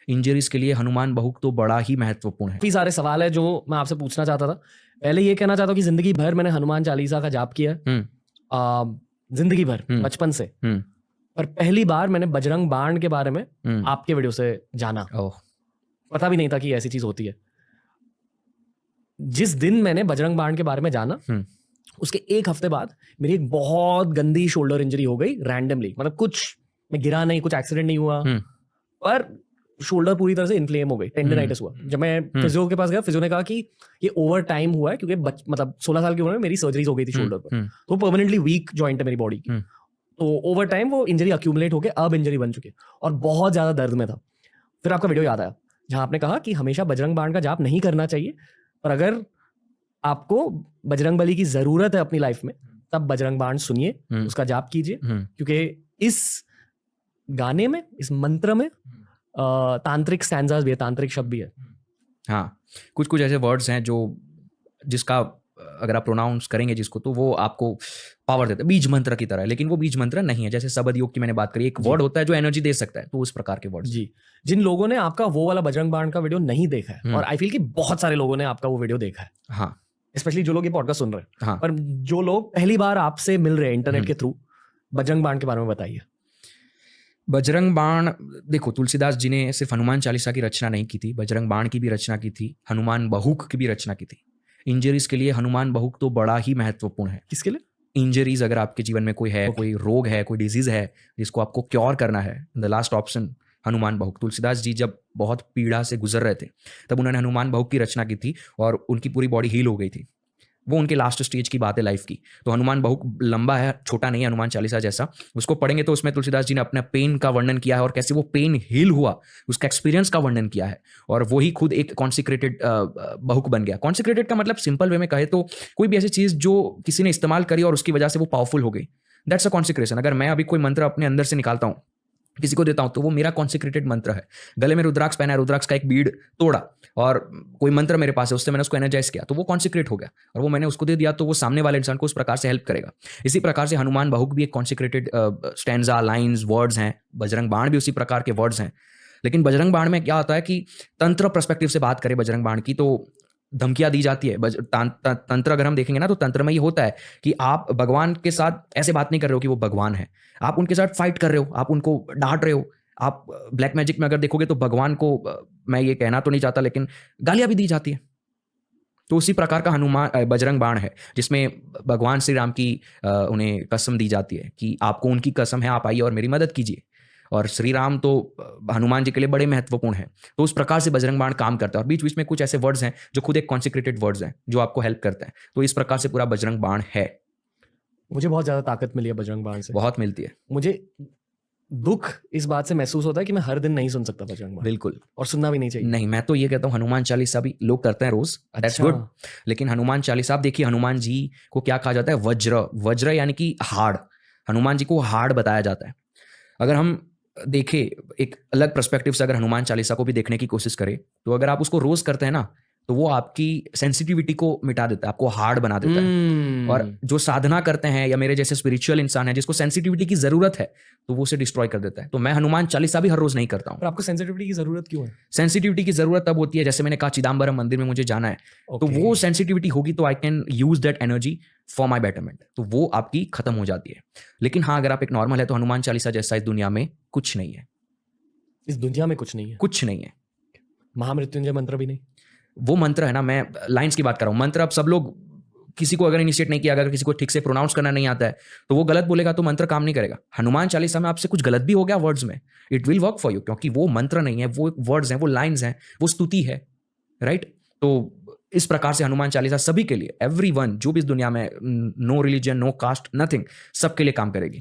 Injuries के लिए हनुमान बहुक तो बड़ा ही महत्वपूर्ण है। काफी सारे सवाल है जो मैं आपसे पूछना चाहता था। पहले ये कहना चाहता हूँ कि जिंदगी भर मैंने हनुमान चालीसा का जाप किया है, जिंदगी भर, बचपन से। पर पहली बार मैंने बजरंग बाण के बारे में आपके वीडियो से जाना। पता भी नहीं था कि ऐसी चीज होती है। जिस दिन मैंने बजरंग बाण के बारे में जाना, उसके एक हफ्ते बाद मेरी एक बहुत गंदी शोल्डर इंजरी हो गई रैंडमली। मतलब कुछ मैं गिरा नहीं, कुछ एक्सीडेंट नहीं हुआ, पर शोल्डर पूरी तरह से इन्फ्लेम हो गई, टेंडनाइटिस हुआ। जब मैं फिजियो के पास गया, फिजियो ने कहा कि ये ओवर टाइम हुआ है, क्योंकि मतलब 16 साल की उम्र में मेरी सर्जरीज हो गई थी शोल्डर पर, तो परमानेंटली वीक जॉइंट है मेरी बॉडी की। तो ओवर टाइम वो इंजरी अक्यूमुलेट होकर अब इंजरी बन चुकी है और बहुत ज्यादा दर्द में था। फिर आपका वीडियो याद आया जहां आपने कहा कि हमेशा बजरंग बाण का जाप नहीं करना चाहिए, पर अगर आपको बजरंग बली की जरूरत है अपनी लाइफ में, तब बजरंग बाण सुनिए, उसका जाप कीजिए, क्योंकि इस गाने में, इस मंत्र में तांत्रिक स्टैंजास भी है, तांत्रिक शब्द भी है। हाँ, कुछ कुछ ऐसे वर्ड्स हैं जो जिसका अगर आप प्रोनाउंस करेंगे जिसको, तो वो आपको पावर देता है, बीज मंत्र की तरह है। लेकिन वो बीज मंत्र नहीं है। जैसे शब्द योग की मैंने बात करी, एक वर्ड होता है जो एनर्जी दे सकता है, तो उस प्रकार के वर्ड। जी, जिन लोगों ने आपका वो वाला बजरंग बाण का वीडियो नहीं देखा है, और आई फील कि बहुत सारे लोगों ने आपका वो वीडियो देखा है, हाँ, स्पेशली जो लोग ये पॉडकास्ट सुन रहे हैं, हाँ, पर जो लोग पहली बार आपसे मिल रहे हैं इंटरनेट के थ्रू, बजरंग बाण के बारे में बताइए। बजरंग बाण, देखो, तुलसीदास जी ने सिर्फ हनुमान चालीसा की रचना नहीं की थी, बजरंग बाण की भी रचना की थी, हनुमान बहुक की भी रचना की थी। इंजरीज के लिए हनुमान बहुक तो बड़ा ही महत्वपूर्ण है। किसके लिए? इंजरीज, अगर आपके जीवन में कोई है, कोई रोग है, कोई डिजीज है जिसको आपको क्योर करना है, the last option Hanuman Bahuk. Tulsidas ji जब बहुत पीड़ा से गुजर रहे थे, तब उन्होंने हनुमान बहुक की रचना की थी और उनकी पूरी बॉडी हील हो गई थी। वो उनके लास्ट स्टेज की बात है लाइफ की। तो हनुमान बहुक लंबा है, छोटा नहीं है हनुमान चालीसा जैसा। उसको पढ़ेंगे तो उसमें तुलसीदास जी ने अपने पेन का वर्णन किया है और कैसे वो पेन हील हुआ, उसका एक्सपीरियंस का वर्णन किया है। और वही खुद एक कॉन्सिक्रेटेड बहुक बन गया। कॉन्सिक्रेटेड का मतलब सिंपल वे में कहे तो कोई भी ऐसी चीज जो किसी ने इस्तेमाल करी और उसकी वजह से वो पावरफुल हो गई, दैट्स अ कॉन्सिक्रेशन। अगर मैं अभी कोई मंत्र अपने अंदर से निकालता हूँ, किसी को देता हूं, तो वो मेरा कॉन्सिक्रेटेड मंत्र है। गले में रुद्राक्ष पहना है, रुद्राक्ष का एक बीड तोड़ा और कोई मंत्र मेरे पास है, उससे मैंने उसको एनर्जाइज किया, तो वो कॉन्सिक्रेट हो गया और वो मैंने उसको दे दिया, तो वो सामने वाले इंसान को उस प्रकार से हेल्प करेगा। इसी प्रकार से हनुमान बहुक भी एक कॉन्सिक्रेटेड स्टैंजा, लाइन्स, वर्ड्स हैं। बजरंग बाण भी उसी प्रकार के वर्ड्स हैं। लेकिन बजरंग बाण में क्या होता है कि तंत्र पर्सपेक्टिव से बात करें बजरंग बाण की, तो धमकियां दी जाती है। तंत्र अगर हम देखेंगे ना, तो तंत्र में ये होता है कि आप भगवान के साथ ऐसे बात नहीं कर रहे हो कि वो भगवान है, आप उनके साथ फाइट कर रहे हो, आप उनको डांट रहे हो। आप ब्लैक मैजिक में अगर देखोगे तो भगवान को, मैं ये कहना तो नहीं चाहता, लेकिन गालियां भी दी जाती है। तो उसी प्रकार का हनुमान बजरंग बाण है, जिसमें भगवान श्री राम की उन्हें कसम दी जाती है कि आपको उनकी कसम है, आप आइए और मेरी मदद कीजिए। और श्री राम तो हनुमान जी के लिए बड़े महत्वपूर्ण है। तो उस प्रकार से बजरंग बाण काम करता है। और बीच बीच में कुछ ऐसे वर्ड्स हैं जो खुद एक कॉन्सिक्रेटेड वर्ड्स हैं जो आपको हेल्प करते हैं। तो इस प्रकार से पूरा बजरंग बाण है। मुझे बहुत ज्यादा ताकत मिली है बजरंग बाण से, बहुत मिलती है। मुझे दुख इस बात से महसूस होता है कि मैं हर दिन नहीं सुन सकता बजरंग बाण। बिल्कुल, और सुनना भी नहीं चाहिए। नहीं, मैं तो ये कहता हूँ हनुमान चालीसा भी लोग करते हैं रोज, दैट्स गुड। लेकिन हनुमान चालीसा, आप देखिए हनुमान जी को क्या कहा जाता है, वज्र। वज्र यानी कि हार्ड। हनुमान जी को हार्ड बताया जाता है। अगर हम देखें एक अलग पर्सपेक्टिव से, अगर हनुमान चालीसा को भी देखने की कोशिश करें, तो अगर आप उसको रोज करते हैं ना, तो वो आपकी सेंसिटिविटी को मिटा देता है, आपको हार्ड बना देता है। और जो साधना करते हैं या मेरे जैसे स्पिरिचुअल इंसान है जिसको सेंसिटिविटी की जरूरत है, तो वो उसे डिस्ट्रॉय कर देता है। तो मैं हनुमान चालीसा भी हर रोज नहीं करता हूँ। पर आपको सेंसिटिविटी की जरूरत क्यों है? सेंसिटिविटी की जरूरत तब होती है, जैसे मैंने कहा चिदम्बरम मंदिर में मुझे जाना है, तो वो सेंसिटिविटी होगी तो I can use that energy for my betterment, तो वो आपकी खत्म हो जाती है। लेकिन हाँ, अगर आप एक नॉर्मल है, तो हनुमान चालीसा जैसा इस दुनिया में कुछ नहीं है। इस दुनिया में कुछ नहीं है? कुछ नहीं है। महामृत्युंजय मंत्र भी नहीं? वो मंत्र है ना, मैं लाइंस की बात कर रहा हूँ। मंत्र अब सब लोग, किसी को अगर इनिशिएट नहीं किया, अगर किसी को ठीक से प्रोनाउंस करना नहीं आता है, तो वो गलत बोलेगा तो मंत्र काम नहीं करेगा। हनुमान चालीसा में आपसे कुछ गलत भी हो गया वर्ड्स में, it will work for you, क्योंकि वो मंत्र नहीं है, वो वर्ड्स हैं, वो लाइन्स हैं, वो स्तुति है, राइट। तो इस प्रकार से हनुमान चालीसा सभी के लिए, एवरीवन, जो भी इस दुनिया में, no religion, no caste, nothing, सबके लिए काम करेगी।